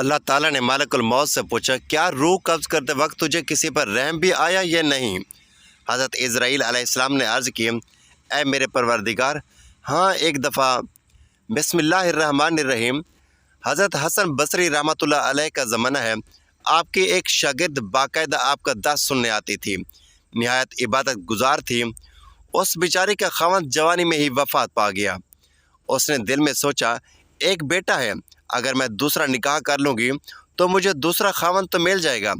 اللہ تعالیٰ نے مالک الموت سے پوچھا، کیا روح قبض کرتے وقت تجھے کسی پر رحم بھی آیا یا نہیں؟ حضرت اسرائیل علیہ السلام نے عرض کی، اے میرے پروردگار، ہاں ایک دفعہ۔ بسم اللہ الرحمن الرحیم۔ حضرت حسن بصری رحمۃ اللہ علیہ کا زمانہ ہے۔ آپ کی ایک شاگرد باقاعدہ آپ کا درس سننے آتی تھی، نہایت عبادت گزار تھی۔ اس بیچاری کا خاوند جوانی میں ہی وفات پا گیا۔ اس نے دل میں سوچا، ایک بیٹا ہے، اگر میں دوسرا نکاح کر لوں گی تو مجھے دوسرا خاوند تو مل جائے گا،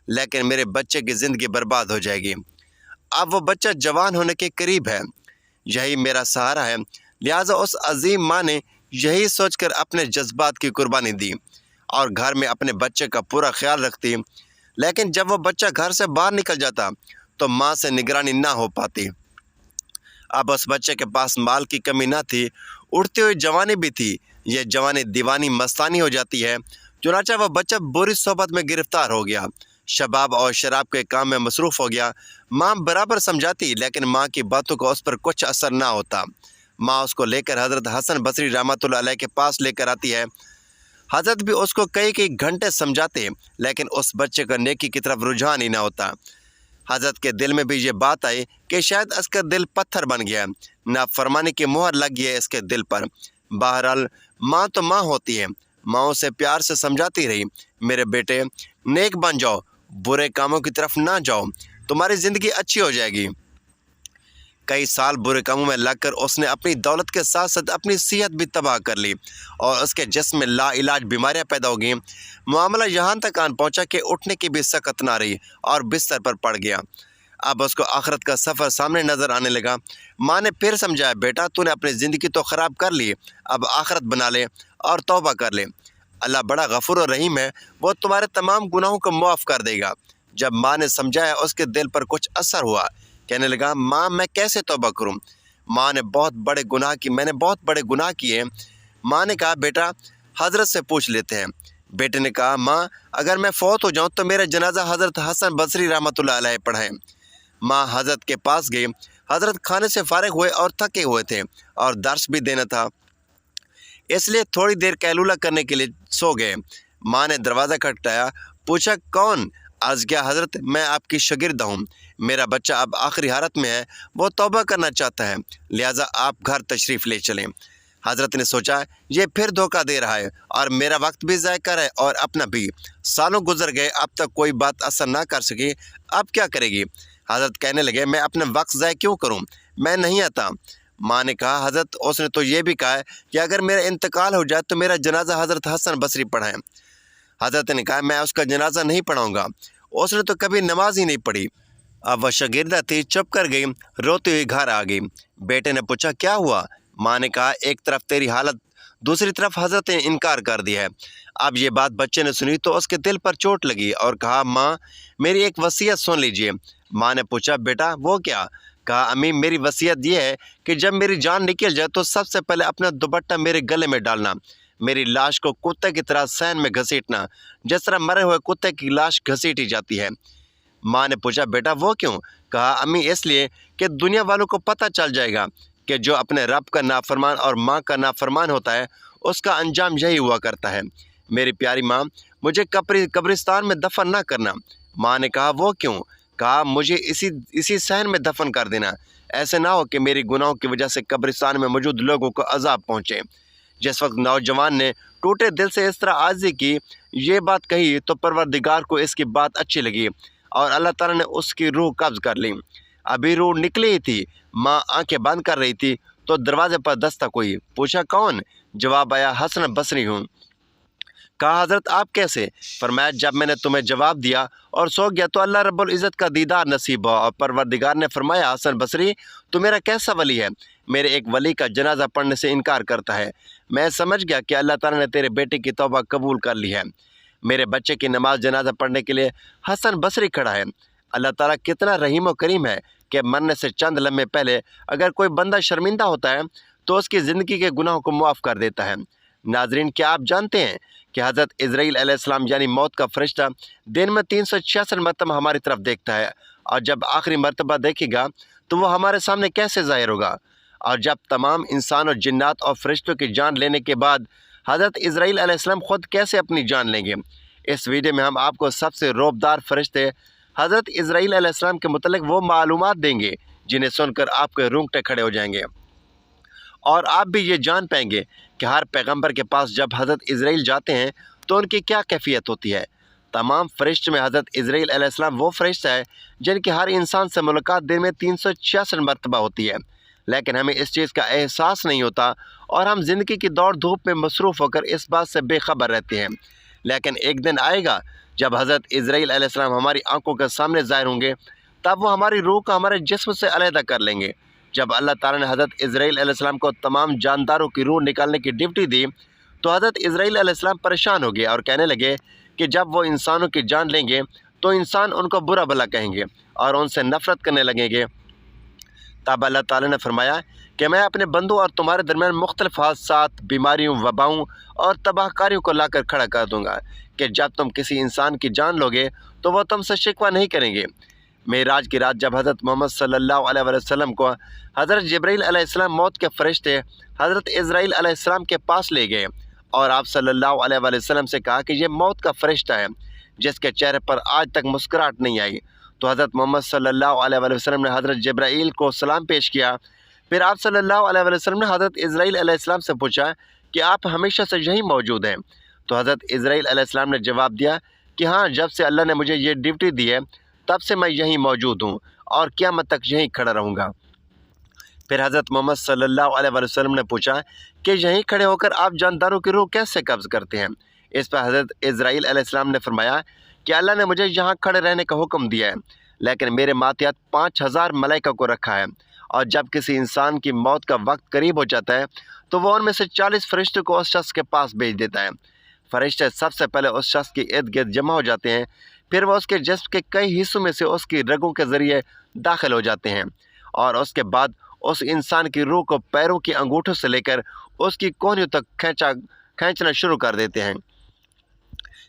لیکن میرے بچے کی زندگی برباد ہو جائے گی۔ اب وہ بچہ جوان ہونے کے قریب ہے، یہی میرا سہارا ہے۔ لہٰذا اس عظیم ماں نے یہی سوچ کر اپنے جذبات کی قربانی دی اور گھر میں اپنے بچے کا پورا خیال رکھتی، لیکن جب وہ بچہ گھر سے باہر نکل جاتا تو ماں سے نگرانی نہ ہو پاتی۔ اب اس بچے کے پاس مال کی کمی نہ تھی، اٹھتی ہوئی جوانی بھی تھی۔ یہ جوانی دیوانی مستانی ہو جاتی ہے، چنانچہ وہ بچہ بری صحبت میں گرفتار ہو گیا، شباب اور شراب کے کام میں مصروف ہو گیا۔ ماں برابر سمجھاتی، لیکن ماں کی باتوں کا اس پر کچھ اثر نہ ہوتا۔ ماں اس کو لے کر حضرت حسن بصری رحمۃ اللہ علیہ کے پاس لے کر آتی ہے۔ حضرت بھی اس کو کئی گھنٹے سمجھاتے، لیکن اس بچے کا نیکی کی طرف رجحان ہی نہ ہوتا۔ حضرت کے دل میں بھی یہ بات آئی کہ شاید اس کا دل پتھر بن گیا ہے، نافرمانی کی مہر لگ گئی ہے اس کے دل پر۔ بہرحال ماں تو ماں ہوتی ہے، ماں سے پیار سے سمجھاتی رہی، میرے بیٹے نیک بن جاؤ، برے کاموں کی طرف نہ جاؤ، تمہاری زندگی اچھی ہو جائے گی۔ کئی سال برے کاموں میں لگ کر اس نے اپنی دولت کے ساتھ ساتھ اپنی صحت بھی تباہ کر لی اور اس کے جسم میں لا علاج بیماریاں پیدا ہو گئیں۔ معاملہ یہاں تک آن پہنچا کہ اٹھنے کی بھی سکت نہ رہی اور بستر پر پڑ گیا۔ اب اس کو آخرت کا سفر سامنے نظر آنے لگا۔ ماں نے پھر سمجھایا، بیٹا تو نے اپنی زندگی تو خراب کر لی، اب آخرت بنا لے اور توبہ کر لے۔ اللہ بڑا غفور و رحیم ہے، وہ تمہارے تمام گناہوں کو معاف کر دے گا۔ جب ماں نے سمجھایا، اس کے دل پر کچھ اثر ہوا، کہنے لگا، ماں میں کیسے توبہ کروں؟ ماں نے میں نے بہت بڑے گناہ کیے۔ ماں نے کہا، بیٹا حضرت سے پوچھ لیتے ہیں۔ بیٹے نے کہا، ماں اگر میں فوت ہو جاؤں تو میرا جنازہ حضرت حسن بصری رحمۃ اللہ علیہ پڑھائیں۔ ماں حضرت کے پاس گئی۔ حضرت کھانے سے فارغ ہوئے اور تھکے ہوئے تھے اور درس بھی دینا تھا، اس لیے تھوڑی دیر قیلولہ کرنے کے لیے سو گئے۔ ماں نے دروازہ کھٹکھٹایا، پوچھا، کون؟ عرض کیا، حضرت میں آپ کی شاگرد ہوں، میرا بچہ اب آخری حالت میں ہے، وہ توبہ کرنا چاہتا ہے، لہٰذا آپ گھر تشریف لے چلیں۔ حضرت نے سوچا، یہ پھر دھوکہ دے رہا ہے اور میرا وقت بھی ضائع کر ہے اور اپنا بھی۔ سالوں گزر گئے، اب تک کوئی بات اثر نہ کر سکی، اب کیا کرے گی؟ حضرت کہنے لگے، میں اپنا وقت ضائع کیوں کروں، میں نہیں آتا۔ ماں نے کہا، حضرت اس نے تو یہ بھی کہا ہے کہ اگر میرا انتقال ہو جائے تو میرا جنازہ حضرت حسن بصری پڑھائیں۔ حضرت نے کہا، میں اس کا جنازہ نہیں پڑھاؤں گا، اس نے تو کبھی نماز ہی نہیں پڑھی۔ اب وہ شاگردہ تھی، چپ کر گئی، روتی ہوئی گھر آ گئی۔ بیٹے نے پوچھا، کیا ہوا؟ ماں نے کہا، ایک طرف تیری حالت، دوسری طرف حضرت نے انکار کر دیا ہے۔ اب یہ بات بچے نے سنی تو اس کے دل پر چوٹ لگی اور کہا، ماں میری ایک وصیت سن لیجیے۔ ماں نے پوچھا، بیٹا وہ کیا؟ کہا، امی میری وصیت یہ ہے کہ جب میری جان نکل جائے تو سب سے پہلے اپنا دوپٹہ میرے گلے میں ڈالنا، میری لاش کو کتے کی طرح صحن میں گھسیٹنا، جس طرح مرے ہوئے کتے کی لاش گھسیٹی جاتی ہے۔ ماں نے پوچھا، بیٹا وہ کیوں؟ کہا، امی اس لیے کہ دنیا والوں کو پتہ چل جائے گا کہ جو اپنے رب کا نافرمان اور ماں کا نافرمان ہوتا ہے اس کا انجام یہی ہوا کرتا ہے۔ میری پیاری ماں، مجھے قبرستان میں دفن نہ کرنا۔ ماں نے کہا، وہ کیوں؟ کہا، مجھے اسی صحن میں دفن کر دینا، ایسے نہ ہو کہ میری گناہوں کی وجہ سے قبرستان میں موجود لوگوں کو عذاب پہنچے۔ جس وقت نوجوان نے ٹوٹے دل سے اس طرح عاجزی کی، یہ بات کہی تو پروردگار کو اس کی بات اچھی لگی اور اللہ تعالیٰ نے اس کی روح قبض کر لی۔ ابھی روح نکلی ہی تھی، ماں آنکھیں بند کر رہی تھی تو دروازے پر دستک ہوئی۔ پوچھا، کون؟ جواب آیا، حسن بصری ہوں۔ کہا، حضرت آپ کیسے؟ فرمایا، جب میں نے تمہیں جواب دیا اور سو گیا تو اللہ رب العزت کا دیدار نصیب ہوا اور پروردگار نے فرمایا، حسن بصری تو میرا کیسا ولی ہے؟ میرے ایک ولی کا جنازہ پڑھنے سے انکار کرتا ہے۔ میں سمجھ گیا کہ اللہ تعالیٰ نے تیرے بیٹے کی توبہ قبول کر لی ہے۔ میرے بچے کی نماز جنازہ پڑھنے کے لیے حسن بصری کھڑا ہے۔ اللہ تعالیٰ کتنا رحیم و کریم ہے کہ مرنے سے چند لمحے پہلے اگر کوئی بندہ شرمندہ ہوتا ہے تو اس کی زندگی کے گناہوں کو معاف کر دیتا ہے۔ ناظرین، کیا آپ جانتے ہیں کہ حضرت اسرائیل علیہ السلام یعنی موت کا فرشتہ دن میں 366 مرتبہ ہماری طرف دیکھتا ہے، اور جب آخری مرتبہ دیکھے گا تو وہ ہمارے سامنے کیسے ظاہر ہوگا؟ اور جب تمام انسان اور جنات اور فرشتوں کی جان لینے کے بعد حضرت اسرائیل علیہ السلام خود کیسے اپنی جان لیں گے؟ اس ویڈیو میں ہم آپ کو سب سے رعبدار فرشتے حضرت اسرائیل علیہ السلام کے متعلق وہ معلومات دیں گے جنہیں سن کر آپ کے رونگٹے کھڑے ہو جائیں گے، اور آپ بھی یہ جان پائیں گے کہ ہر پیغمبر کے پاس جب حضرت اسرائیل جاتے ہیں تو ان کی کیا کیفیت ہوتی ہے۔ تمام فرشتوں میں حضرت اسرائیل علیہ السلام وہ فرشتہ ہے جن کی ہر انسان سے ملاقات دن میں 366 مرتبہ ہوتی ہے، لیکن ہمیں اس چیز کا احساس نہیں ہوتا اور ہم زندگی کی دوڑ دھوپ میں مصروف ہو کر اس بات سے بے خبر رہتے ہیں۔ لیکن ایک دن آئے گا جب حضرت اسرائیل علیہ السلام ہماری آنکھوں کے سامنے ظاہر ہوں گے، تب وہ ہماری روح کو ہمارے جسم سے علیحدہ کر لیں گے۔ جب اللہ تعالیٰ نے حضرت اسرائیل علیہ السلام کو تمام جانداروں کی روح نکالنے کی ڈیوٹی دی تو حضرت اسرائیل علیہ السلام پریشان ہو گئے اور کہنے لگے کہ جب وہ انسانوں کی جان لیں گے تو انسان ان کو برا بھلا کہیں گے اور ان سے نفرت کرنے لگیں گے۔ تب اللہ تعالیٰ نے فرمایا کہ میں اپنے بندوں اور تمہارے درمیان مختلف حادثات، بیماریوں، وباؤں اور تباہ کاریوں کو لا کر کھڑا کر دوں گا کہ جب تم کسی انسان کی جان لو گے تو وہ تم سے شکوہ نہیں کریں گے۔ معراج کی رات جب حضرت محمد صلی اللہ علیہ وسلم کو حضرت جبرائیل علیہ السلام موت کے فرشتے حضرت اسرائیل علیہ السلام کے پاس لے گئے اور آپ صلی اللہ علیہ وسلم سے کہا کہ یہ موت کا فرشتہ ہے جس کے چہرے پر آج تک مسکراہٹ نہیں آئی، تو حضرت محمد صلی اللہ علیہ وسلم نے حضرت جبرائیل کو سلام پیش کیا۔ پھر آپ صلی اللہ علیہ وسلم نے حضرت اسرائیل علیہ السلام سے پوچھا کہ آپ ہمیشہ سے یہیں موجود ہیں؟ تو حضرت اسرائیل علیہ السلام نے جواب دیا کہ ہاں، جب سے اللہ نے مجھے یہ ڈیوٹی دی ہے تب سے میں یہیں موجود ہوں اور قیامت تک یہیں کھڑا رہوں گا۔ پھر حضرت محمد صلی اللہ علیہ وسلم نے پوچھا کہ یہیں کھڑے ہو کر آپ جانداروں کی روح کیسے قبض کرتے ہیں؟ اس پر حضرت اسرائیل علیہ السلام نے فرمایا کہ اللہ نے مجھے یہاں کھڑے رہنے کا حکم دیا ہے، لیکن میرے ماتحت 5000 ملائکہ کو رکھا ہے، اور جب کسی انسان کی موت کا وقت قریب ہو جاتا ہے تو وہ ان میں سے 40 فرشتوں کو اس شخص کے پاس بھیج دیتا ہے۔ فرشتے سب سے پہلے اس شخص کے ارد گرد جمع ہو جاتے ہیں، پھر وہ اس کے جسم کے کئی حصوں میں سے اس کی رگوں کے ذریعے داخل ہو جاتے ہیں، اور اس کے بعد اس انسان کی روح کو پیروں کی انگوٹھوں سے لے کر اس کی کونیوں تک کھینچنا شروع کر دیتے ہیں،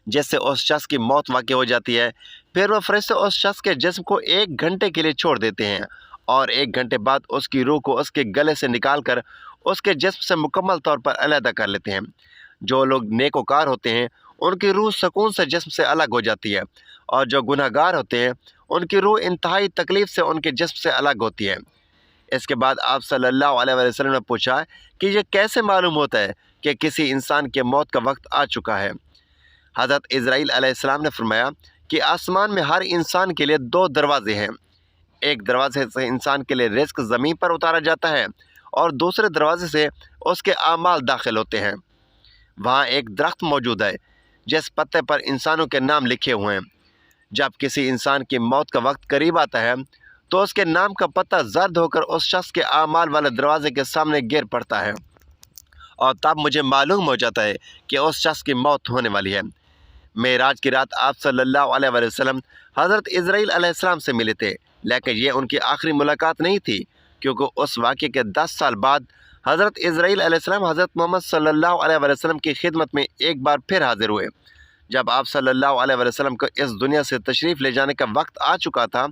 جس سے اس شخص کی موت واقع ہو جاتی ہے۔ پھر وہ فرشتے اس شخص کے جسم کو 1 گھنٹے کے لیے چھوڑ دیتے ہیں، اور 1 گھنٹے بعد اس کی روح کو اس کے گلے سے نکال کر اس کے جسم سے مکمل طور پر علیحدہ کر لیتے ہیں۔ جو لوگ نیکوکار ہوتے ہیں ان کی روح سکون سے جسم سے الگ ہو جاتی ہے، اور جو گناہ گار ہوتے ہیں ان کی روح انتہائی تکلیف سے ان کے جسم سے الگ ہوتی ہے۔ اس کے بعد آپ صلی اللہ علیہ وسلم نے پوچھا کہ یہ کیسے معلوم ہوتا ہے کہ کسی انسان کے موت کا وقت آ چکا ہے؟ حضرت اسرائیل علیہ السلام نے فرمایا کہ آسمان میں ہر انسان کے لیے 2 دروازے ہیں، ایک دروازے سے انسان کے لیے رزق زمین پر اتارا جاتا ہے اور دوسرے دروازے سے اس کے اعمال داخل ہوتے ہیں۔ وہاں ایک درخت موجود ہے جس پتے پر انسانوں کے نام لکھے ہوئے ہیں۔ جب کسی انسان کی موت کا وقت قریب آتا ہے تو اس کے نام کا پتہ زرد ہو کر اس شخص کے اعمال والے دروازے کے سامنے گر پڑتا ہے، اور تب مجھے معلوم ہو جاتا ہے کہ اس شخص کی موت ہونے والی ہے۔ معراج کی رات آپ صلی اللہ علیہ وسلم حضرت اسرائیل علیہ السلام سے ملے تھے، لیکن یہ ان کی آخری ملاقات نہیں تھی، کیونکہ اس واقعے کے 10 سال بعد حضرت اسرائیل علیہ السلام حضرت محمد صلی اللہ علیہ وسلم کی خدمت میں ایک بار پھر حاضر ہوئے۔ جب آپ صلی اللہ علیہ وسلم کو اس دنیا سے تشریف لے جانے کا وقت آ چکا تھا،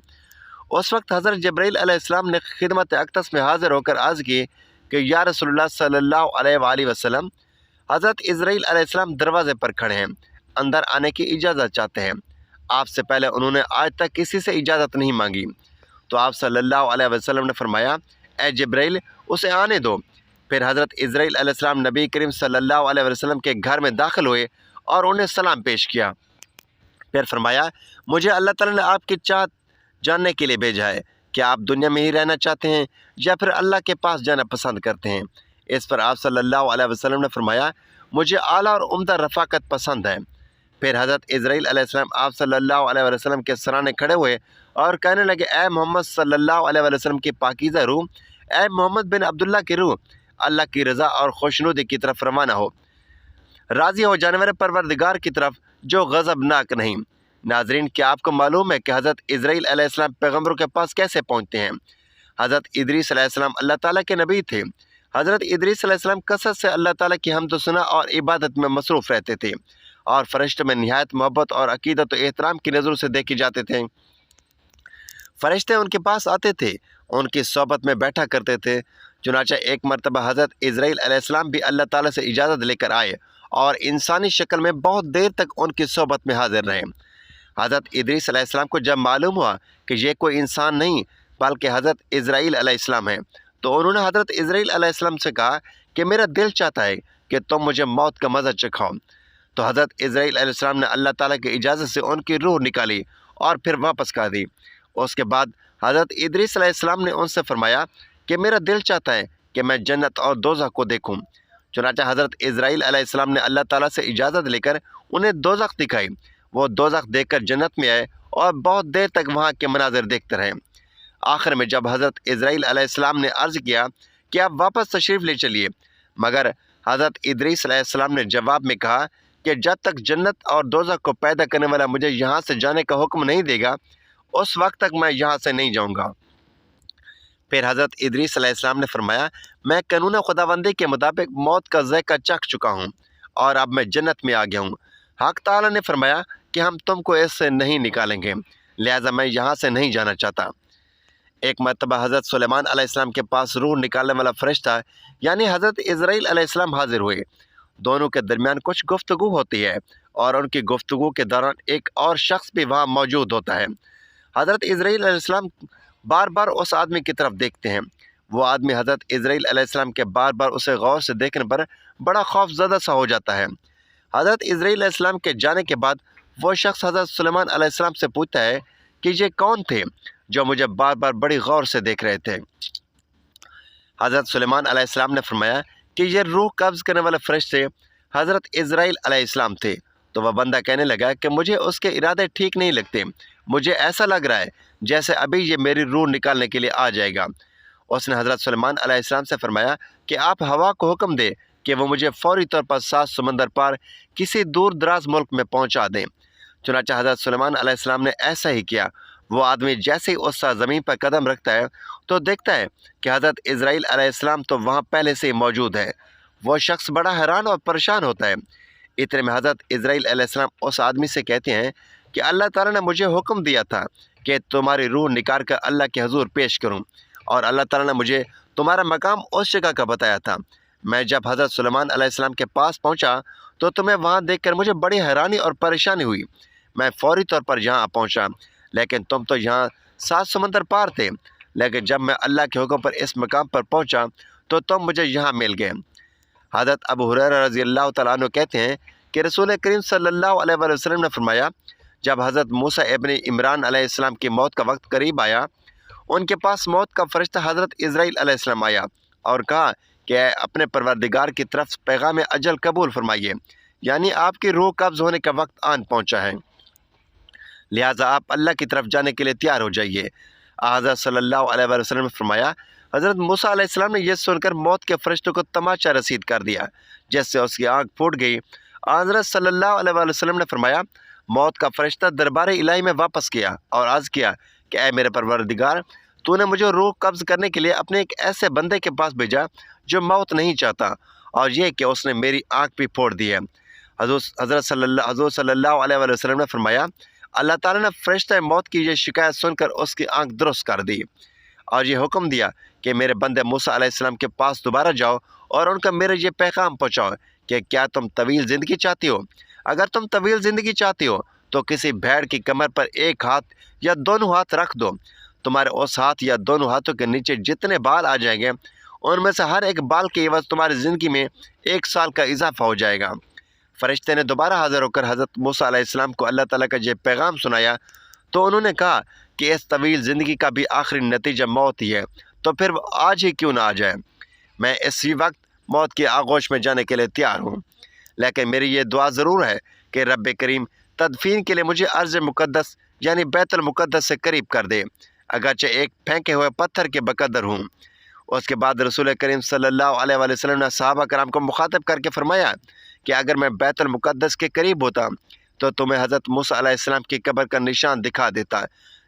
اس وقت حضرت جبرائیل علیہ السلام نے خدمت اقدس میں حاضر ہو کر عرض کی کہ یا رسول اللہ صلی اللہ علیہ وآلہ وسلم، حضرت اسرائیل علیہ السلام دروازے پر کھڑے ہیں، اندر آنے کی اجازت چاہتے ہیں۔ آپ سے پہلے انہوں نے آج تک کسی سے اجازت نہیں مانگی۔ تو آپ صلی اللہ علیہ وسلم نے فرمایا اے جبرائیل، اسے آنے دو۔ پھر حضرت اسرائیل علیہ السلام نبی کریم صلی اللہ علیہ وسلم کے گھر میں داخل ہوئے اور انہیں سلام پیش کیا۔ پھر فرمایا مجھے اللہ تعالیٰ نے آپ کی چاہت جاننے کے لیے بھیجا ہے کہ آپ دنیا میں ہی رہنا چاہتے ہیں یا پھر اللہ کے پاس جانا پسند کرتے ہیں۔ اس پر آپ صلی اللہ علیہ وسلم نے فرمایا مجھے اعلیٰ اور عمدہ رفاقت پسند ہے۔ پھر حضرت اسرائیل علیہ السلام آپ صلی اللہ علیہ وسلم کے سرانے کھڑے ہوئے اور کہنے لگے اے محمد صلی اللہ علیہ وسلم کی پاکیزہ روح، اے محمد بن عبداللہ کی روح، اللہ کی رضا اور خوشنودی کی طرف روانہ ہو، راضی ہو جانور پروردگار کی طرف جو غضبناک نہیں۔ ناظرین، کیا آپ کو معلوم ہے کہ حضرت اسرائیل علیہ السلام پیغمبروں کے پاس کیسے پہنچتے ہیں؟ حضرت ادریس علیہ السلام اللہ تعالیٰ کے نبی تھے۔ حضرت ادریس علیہ السلام کثرت سے اللہ تعالیٰ کی حمد و ثنا اور عبادت میں مصروف رہتے تھے، اور فرشتوں میں نہایت محبت اور عقیدت و احترام کی نظروں سے دیکھے جاتے تھے۔ فرشتے ان کے پاس آتے تھے، ان کی صحبت میں بیٹھا کرتے تھے۔ چنانچہ ایک مرتبہ حضرت اسرائیل علیہ السلام بھی اللہ تعالیٰ سے اجازت لے کر آئے اور انسانی شکل میں بہت دیر تک ان کی صحبت میں حاضر رہے۔ حضرت ادریس علیہ السلام کو جب معلوم ہوا کہ یہ کوئی انسان نہیں بلکہ حضرت اسرائیل علیہ السلام ہے، تو انہوں نے حضرت اسرائیل علیہ السلام سے کہا کہ میرا دل چاہتا ہے کہ تم مجھے موت کا مزہ چکھاؤ۔ تو حضرت اسرائیل علیہ السلام نے اللہ تعالیٰ کی اجازت سے ان کی روح نکالی اور پھر واپس کر دی۔ اس کے بعد حضرت ادریس علیہ السلام نے ان سے فرمایا کہ میرا دل چاہتا ہے کہ میں جنت اور دوزخ کو دیکھوں۔ چنانچہ حضرت اسرائیل علیہ السلام نے اللہ تعالیٰ سے اجازت لے کر انہیں دوزخ دکھائی۔ وہ دوزخ دیکھ کر جنت میں آئے اور بہت دیر تک وہاں کے مناظر دیکھتے رہے۔ آخر میں جب حضرت اسرائیل علیہ السلام نے عرض کیا کہ آپ واپس تشریف لے چلیے، مگر حضرت ادریس علیہ السلام نے جواب میں کہا کہ جب تک جنت اور دوزخ کو پیدا کرنے والا مجھے یہاں سے جانے کا حکم نہیں دے گا، اس وقت تک میں یہاں سے نہیں جاؤں گا۔ پھر حضرت ادریس علیہ السلام نے فرمایا، میں قانون خداوندی کے مطابق موت کا ذائقہ چکھ چکا ہوں اور اب میں جنت میں آ گیا ہوں۔ حق تعالیٰ نے فرمایا کہ ہم تم کو اس سے نہیں نکالیں گے، لہٰذا میں یہاں سے نہیں جانا چاہتا۔ ایک مرتبہ حضرت سلیمان علیہ السلام کے پاس روح نکالنے والا فرشتہ یعنی حضرت اسرائیل علیہ السلام حاضر ہوئے۔ دونوں کے درمیان کچھ گفتگو ہوتی ہے اور ان کی گفتگو کے دوران ایک اور شخص بھی وہاں موجود ہوتا ہے۔ حضرت اسرائیل علیہ السلام بار بار اس آدمی کی طرف دیکھتے ہیں۔ وہ آدمی حضرت اسرائیل علیہ السلام کے بار بار اسے غور سے دیکھنے پر بڑا خوف زدہ سا ہو جاتا ہے۔ حضرت اسرائیل علیہ السلام کے جانے کے بعد وہ شخص حضرت سلیمان علیہ السلام سے پوچھتا ہے کہ یہ کون تھے جو مجھے بار بار بڑی غور سے دیکھ رہے تھے؟ حضرت سلیمان علیہ السلام نے فرمایا کہ یہ روح قبض کرنے والے فرشتے حضرت اسرائیل علیہ السلام تھے۔ تو وہ بندہ کہنے لگا کہ مجھے اس کے ارادے ٹھیک نہیں لگتے، مجھے ایسا لگ رہا ہے جیسے ابھی یہ میری روح نکالنے کے لیے آ جائے گا۔ اس نے حضرت سلیمان علیہ السلام سے فرمایا کہ آپ ہوا کو حکم دے کہ وہ مجھے فوری طور پر 7 سمندر پار کسی دور دراز ملک میں پہنچا دیں۔ چنانچہ حضرت سلیمان علیہ السلام نے ایسا ہی کیا۔ وہ آدمی جیسے ہی اس زمین پر قدم رکھتا ہے تو دیکھتا ہے کہ حضرت اسرائیل علیہ السلام تو وہاں پہلے سے ہی موجود ہے۔ وہ شخص بڑا حیران اور پریشان ہوتا ہے۔ اتنے میں حضرت اسرائیل علیہ السلام اس آدمی سے کہتے ہیں کہ اللہ تعالیٰ نے مجھے حکم دیا تھا کہ تمہاری روح نکال کر اللہ کے حضور پیش کروں، اور اللہ تعالیٰ نے مجھے تمہارا مقام اس جگہ کا بتایا تھا۔ میں جب حضرت سلیمان علیہ السلام کے پاس پہنچا تو تمہیں وہاں دیکھ کر مجھے بڑی حیرانی اور پریشانی ہوئی۔ میں فوری طور پر یہاں پہنچا، لیکن تم تو یہاں 7 سمندر پار تھے، لیکن جب میں اللہ کے حکم پر اس مقام پر پہنچا تو تم مجھے یہاں مل گئے۔ حضرت ابو ہریرہ رضی اللہ تعالیٰ عنہ کہتے ہیں کہ رسول کریم صلی اللہ علیہ وآلہ وسلم نے فرمایا، جب حضرت موسیٰ ابن عمران علیہ السلام کی موت کا وقت قریب آیا، ان کے پاس موت کا فرشتہ حضرت اسرائیل علیہ السلام آیا اور کہا کہ اے اپنے پروردگار کی طرف پیغام اجل قبول فرمائیے، یعنی آپ کی روح قبض ہونے کا وقت آن پہنچا ہے، لہٰذا آپ اللہ کی طرف جانے کے لیے تیار ہو جائیے۔ حضرت صلی اللہ علیہ وآلہ وسلم نے فرمایا، حضرت موسیٰ علیہ السلام نے یہ سن کر موت کے فرشتوں کو تماچا رسید کر دیا، جس سے اس کی آنکھ پھوٹ گئی۔ حضرت صلی اللہ علیہ وآلہ وسلم نے فرمایا، موت کا فرشتہ دربار الہی میں واپس کیا اور عرض کیا کہ اے میرے پروردگار، تو نے مجھے روح قبض کرنے کے لیے اپنے ایک ایسے بندے کے پاس بھیجا جو موت نہیں چاہتا، اور یہ کہ اس نے میری آنکھ بھی پھوڑ دی ہے۔ حضرت صلی اللہ علیہ وآلہ وسلم نے فرمایا، اللہ تعالیٰ نے فرشتہ موت کی یہ شکایت سن کر اس کی آنکھ درست کر دی اور یہ حکم دیا کہ میرے بندے موسیٰ علیہ السلام کے پاس دوبارہ جاؤ اور ان کا میرے یہ پیغام پہنچاؤ کہ کیا تم طویل زندگی چاہتی ہو؟ اگر تم طویل زندگی چاہتی ہو تو کسی بھیڑ کی کمر پر ایک ہاتھ یا دونوں ہاتھ رکھ دو، تمہارے اس ہاتھ یا دونوں ہاتھوں کے نیچے جتنے بال آ جائیں گے ان میں سے ہر ایک بال کے عوض تمہاری زندگی میں 1 سال کا اضافہ ہو جائے گا۔ فرشتے نے دوبارہ حاضر ہو کر حضرت موسیٰ علیہ السلام کو اللہ تعالیٰ کا یہ پیغام سنایا تو انہوں نے کہا کہ اس طویل زندگی کا بھی آخری نتیجہ موت ہی ہے، تو پھر وہ آج ہی کیوں نہ آ جائے۔ میں اسی وقت موت کی آغوش میں جانے کے لیے تیار ہوں، لیکن میری یہ دعا ضرور ہے کہ رب کریم تدفین کے لیے مجھے ارض مقدس یعنی بیت المقدس سے قریب کر دے، اگرچہ ایک پھینکے ہوئے پتھر کے بقدر ہوں۔ اس کے بعد رسول کریم صلی اللہ علیہ وآلہ وسلم نے صحابہ کرام کو مخاطب کر کے فرمایا کہ اگر میں بیت المقدس کے قریب ہوتا تو تمہیں حضرت موسیٰ علیہ السلام کی قبر کا نشان دکھا دیتا،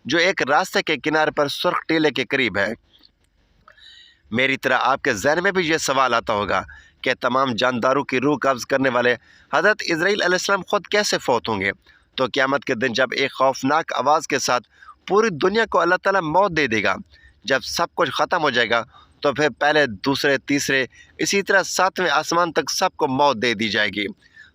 جو ایک راستے کے کنارے پر سرخ ٹیلے کے قریب ہے۔ میری طرح آپ کے ذہن میں بھی یہ سوال آتا ہوگا کہ تمام جانداروں کی روح قبض کرنے والے حضرت اسرائیل علیہ السلام خود کیسے فوت ہوں گے؟ تو قیامت کے دن جب ایک خوفناک آواز کے ساتھ پوری دنیا کو اللہ تعالیٰ موت دے دے گا، جب سب کچھ ختم ہو جائے گا تو پھر پہلے، دوسرے، تیسرے، اسی طرح 7ویں آسمان تک سب کو موت دے دی جائے گی۔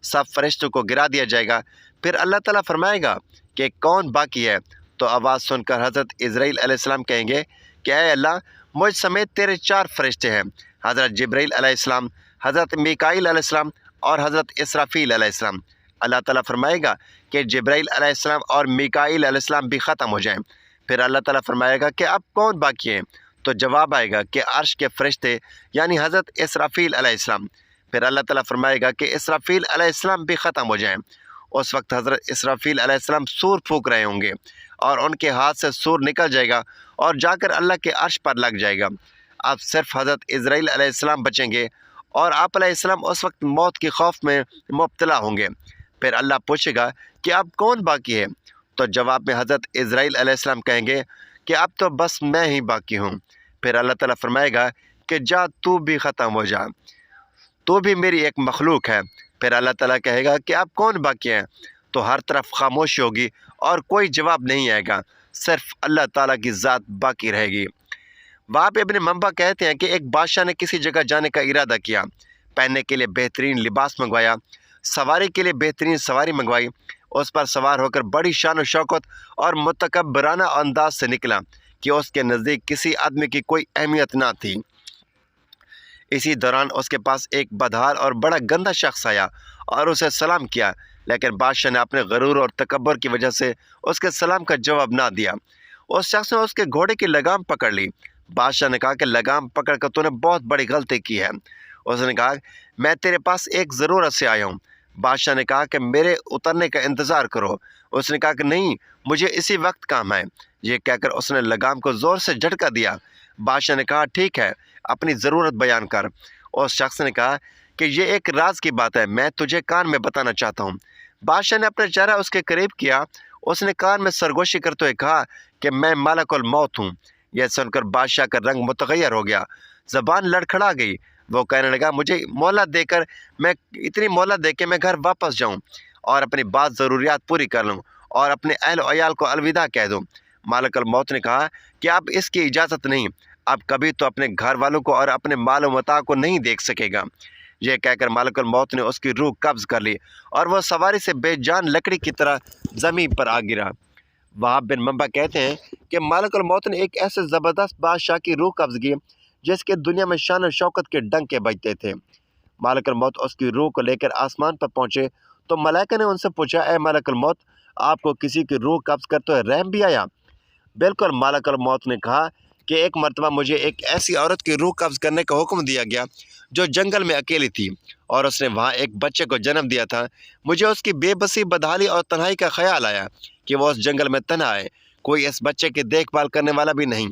سب فرشتوں کو گرا دیا جائے گا۔ پھر اللہ تعالیٰ فرمائے گا کہ کون باقی ہے؟ تو آواز سن کر حضرت اسرائیل علیہ السلام کہیں گے کہ اے اللہ، مجھ سمیت تیرے 4 فرشتے ہیں، حضرت جبرائیل علیہ السلام، حضرت میکائیل علیہ السلام اور حضرت اسرافیل علیہ السلام۔ اللہ تعالیٰ فرمائے گا کہ جبرائیل علیہ السلام اور میکائیل علیہ السلام بھی ختم ہو جائیں۔ پھر اللہ تعالیٰ فرمائے گا کہ اب کون باقی ہے؟ تو جواب آئے گا کہ عرش کے فرشتے یعنی حضرت اسرافیل علیہ السلام۔ پھر اللہ تعالیٰ فرمائے گا کہ اسرافیل علیہ السلام بھی ختم ہو جائیں۔ اس وقت حضرت اسرافیل علیہ السلام سور پھونک رہے ہوں گے اور ان کے ہاتھ سے سور نکل جائے گا اور جا کر اللہ کے عرش پر لگ جائے گا۔ اب صرف حضرت اسرائیل علیہ السلام بچیں گے اور آپ علیہ السلام اس وقت موت کے خوف میں مبتلا ہوں گے۔ پھر اللہ پوچھے گا کہ اب کون باقی ہے؟ تو جواب میں حضرت اسرائیل علیہ السلام کہیں گے کہ اب تو بس میں ہی باقی ہوں۔ پھر اللہ تعالیٰ فرمائے گا کہ جا تو بھی ختم ہو جا، تو بھی میری ایک مخلوق ہے۔ پھر اللہ تعالیٰ کہے گا کہ اب کون باقی ہے؟ تو ہر طرف خاموشی ہوگی اور کوئی جواب نہیں آئے گا، صرف اللہ تعالیٰ کی ذات باقی رہے گی۔ وہاب ابن منبع کہتے ہیں کہ ایک بادشاہ نے کسی جگہ جانے کا ارادہ کیا، پہننے کے لیے بہترین لباس منگوایا، سواری کے لیے بہترین سواری منگوائی، اس پر سوار ہو کر بڑی شان و شوکت اور متکبرانہ انداز سے نکلا کہ اس کے نزدیک کسی آدمی کی کوئی اہمیت نہ تھی۔ اسی دوران اس کے پاس ایک بدحال اور بڑا گندا شخص آیا اور اسے سلام کیا، لیکن بادشاہ نے اپنے غرور اور تکبر کی وجہ سے اس کے سلام کا جواب نہ دیا۔ اس شخص نے اس کے گھوڑے کی لگام پکڑ لی۔ بادشاہ نے کہا کہ لگام پکڑ کر تو نے بہت بڑی غلطی کی ہے۔ اس نے کہا میں تیرے پاس ایک ضرورت سے آیا ہوں۔ بادشاہ نے کہا کہ میرے اترنے کا انتظار کرو۔ اس نے کہا کہ نہیں، مجھے اسی وقت کام ہے۔ یہ کہہ کر اس نے لگام کو زور سے جھٹکا دیا۔ بادشاہ نے کہا ٹھیک ہے، اپنی ضرورت بیان کر۔ اس شخص نے کہا کہ یہ ایک راز کی بات ہے، میں تجھے کان میں بتانا چاہتا ہوں۔ بادشاہ نے اپنا چہرہ اس کے قریب کیا۔ اس نے کان میں سرگوشی کرتے ہوئے کہا کہ میں ملک الموت ہوں۔ یہ سن کر بادشاہ کا رنگ متغیر ہو گیا، زبان لڑکھڑا گئی۔ وہ کہنے لگا مجھے مہلت دے کر اتنی مہلت دے کے میں گھر واپس جاؤں اور اپنی بعض ضروریات پوری کر لوں اور اپنے اہل و عیال کو الوداع کہہ دوں۔ مالک الموت نے کہا کہ اب اس کی اجازت نہیں، اب کبھی تو اپنے گھر والوں کو اور اپنے مال و متاع کو نہیں دیکھ سکے گا۔ یہ کہہ کر مالک الموت نے اس کی روح قبض کر لی اور وہ سواری سے بے جان لکڑی کی طرح زمین پر آ گرا۔ وہاب بن منبع کہتے ہیں کہ مالک الموت نے ایک ایسے زبردست بادشاہ کی روح قبض کی جس کے دنیا میں شان و شوکت کے ڈنکے بجتے تھے۔ مالک الموت اس کی روح کو لے کر آسمان پر پہنچے تو ملائکہ نے ان سے پوچھا اے مالک الموت، آپ کو کسی کی روح قبض کرتے ہوئے رحم بھی آیا؟ بالکل، مالک الموت نے کہا کہ ایک مرتبہ مجھے ایک ایسی عورت کی روح قبض کرنے کا حکم دیا گیا جو جنگل میں اکیلی تھی اور اس نے وہاں ایک بچے کو جنم دیا تھا۔ مجھے اس کی بے بسی، بدحالی اور تنہائی کا خیال آیا کہ وہ اس جنگل میں تنہا ہے، کوئی اس بچے کی دیکھ بھال کرنے والا بھی نہیں۔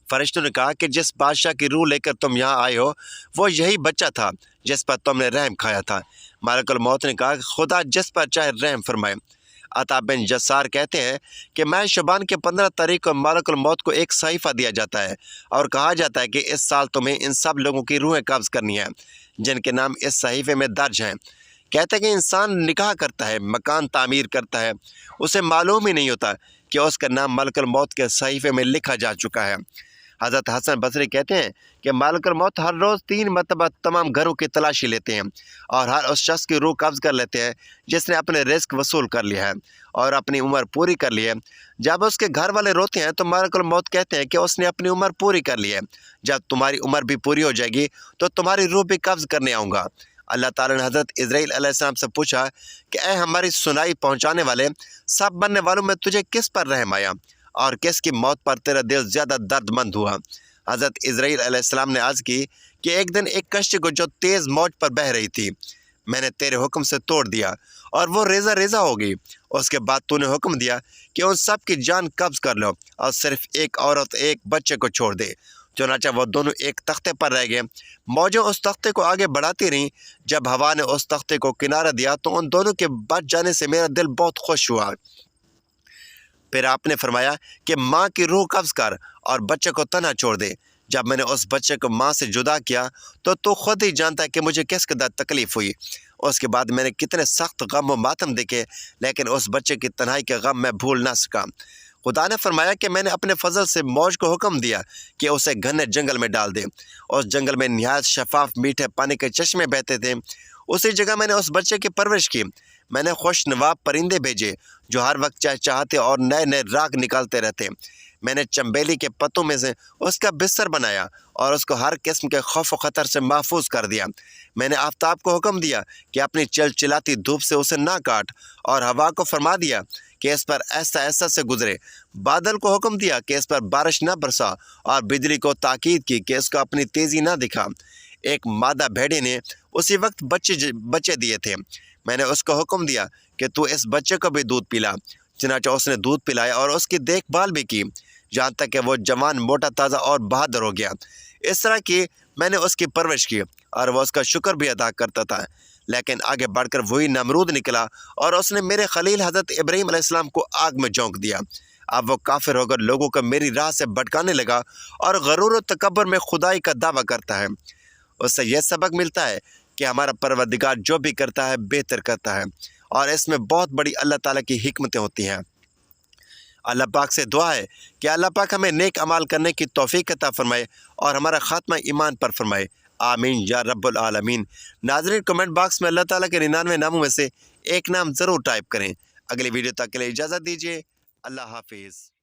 فرشتوں نے کہا کہ جس بادشاہ کی روح لے کر تم یہاں آئے ہو وہ یہی بچہ تھا جس پر تم نے رحم کھایا تھا۔ مالک الموت نے کہا کہ خدا جس پر چاہے رحم فرمائے۔ عطا بن جسار کہتے ہیں کہ ماہ شعبان کے 15 تاریخ کو مالک الموت کو ایک صحیفہ دیا جاتا ہے اور کہا جاتا ہے کہ اس سال تمہیں ان سب لوگوں کی روحیں قبض کرنی ہیں جن کے نام اس صحیفے میں درج ہیں۔ کہتے ہیں کہ انسان نکاح کرتا ہے، مکان تعمیر کرتا ہے، اسے معلوم ہی نہیں ہوتا کہ اس کا نام ملک الموت کے صحیفے میں لکھا جا چکا ہے۔ حضرت حسن بصری کہتے ہیں کہ مالک الموت ہر روز 3 مرتبہ تمام گھروں کی تلاشی لیتے ہیں اور ہر اس شخص کی روح قبض کر لیتے ہیں جس نے اپنے رزق وصول کر لیا ہے اور اپنی عمر پوری کر لی ہے۔ جب اس کے گھر والے روتے ہیں تو مالک الموت کہتے ہیں کہ اس نے اپنی عمر پوری کر لی ہے، جب تمہاری عمر بھی پوری ہو جائے گی تو تمہاری روح بھی قبض کرنے آؤں گا۔ اللہ تعالیٰ نے حضرت اسرائیل علیہ السلام سے پوچھا کہ اے ہماری سنائی پہنچانے والے، سب مرنے والوں میں تجھے کس پر رحم آیا اور کس کی موت پر تیرا دل زیادہ درد مند ہوا؟ حضرت اسرائیل علیہ السلام نے عرض کی کہ ایک دن ایک کشتی کو جو تیز موج پر بہہ رہی تھی میں نے تیرے حکم سے توڑ دیا اور وہ ریزہ ریزہ ہو گئی۔ اس کے بعد تو نے حکم دیا کہ ان سب کی جان قبض کر لو اور صرف ایک عورت ایک بچے کو چھوڑ دے۔ چنانچہ وہ دونوں ایک تختے پر رہ گئے۔ موجیں اس تختے کو آگے بڑھاتی رہیں۔ جب ہوا نے اس تختے کو کنارہ دیا تو ان دونوں کے بچ جانے سے میرا دل بہت خوش ہوا۔ پھر آپ نے فرمایا کہ ماں کی روح قبض کر اور بچے کو تنہا چھوڑ دے۔ جب میں نے اس بچے کو ماں سے جدا کیا تو خود ہی جانتا ہے کہ مجھے کس قدر تکلیف ہوئی۔ اس کے بعد میں نے کتنے سخت غم و ماتم دیکھے، لیکن اس بچے کی تنہائی کا غم میں بھول نہ سکا۔ خدا نے فرمایا کہ میں نے اپنے فضل سے موج کو حکم دیا کہ اسے گھنے جنگل میں ڈال دے۔ اس جنگل میں نہایت شفاف میٹھے پانی کے چشمے بہتے تھے۔ اسی جگہ میں نے اس بچے کی پرورش کی۔ میں نے خوش نواب پرندے بھیجے جو ہر وقت چہچہاتے اور نئے نئے راگ نکالتے رہتے۔ میں نے چمبیلی کے پتوں میں سے اس کا بستر بنایا اور اس کو ہر قسم کے خوف و خطر سے محفوظ کر دیا۔ میں نے آفتاب کو حکم دیا کہ اپنی چلچلاتی دھوپ سے اسے نہ کاٹ، اور ہوا کو فرما دیا کہ اس پر ایسا ایسا سے گزرے۔ بادل کو حکم دیا کہ اس پر بارش نہ برسا، اور بجلی کو تاکید کی کہ اس کو اپنی تیزی نہ دکھا۔ ایک مادہ بھیڑی نے اسی وقت بچے دیے تھے۔ میں نے اس کو حکم دیا کہ تو اس بچے کو بھی دودھ پلا۔ چنانچہ اس نے دودھ پلایا اور اس کی دیکھ بھال بھی کی، جہاں تک کہ وہ جوان، موٹا تازہ اور بہادر ہو گیا۔ اس طرح کی میں نے اس کی پرورش کی، اور وہ اس کا شکر بھی ادا کرتا تھا۔ لیکن آگے بڑھ کر وہی نمرود نکلا، اور اس نے میرے خلیل حضرت ابراہیم علیہ السلام کو آگ میں جھونک دیا۔ اب وہ کافر ہو کر لوگوں کو میری راہ سے بھٹکانے لگا، اور غرور و تکبر میں خدائی کا دعویٰ کرتا ہے۔ اس سے یہ سبق ملتا ہے کہ ہمارا پروردگار جو بھی کرتا ہے بہتر کرتا ہے، اور اس میں بہت بڑی اللہ تعالیٰ کی حکمتیں ہوتی ہیں۔ اللہ پاک سے دعا ہے کہ اللہ پاک ہمیں نیک عمال کرنے کی توفیق عطا فرمائے، اور ہمارا خاتمہ ایمان پر فرمائے، آمین یا رب العالمین۔ ناظرین، کمنٹ باکس میں اللہ تعالیٰ کے 99 ناموں میں سے ایک نام ضرور ٹائپ کریں۔ اگلی ویڈیو تک کے لیے اجازت دیجیے۔ اللہ حافظ۔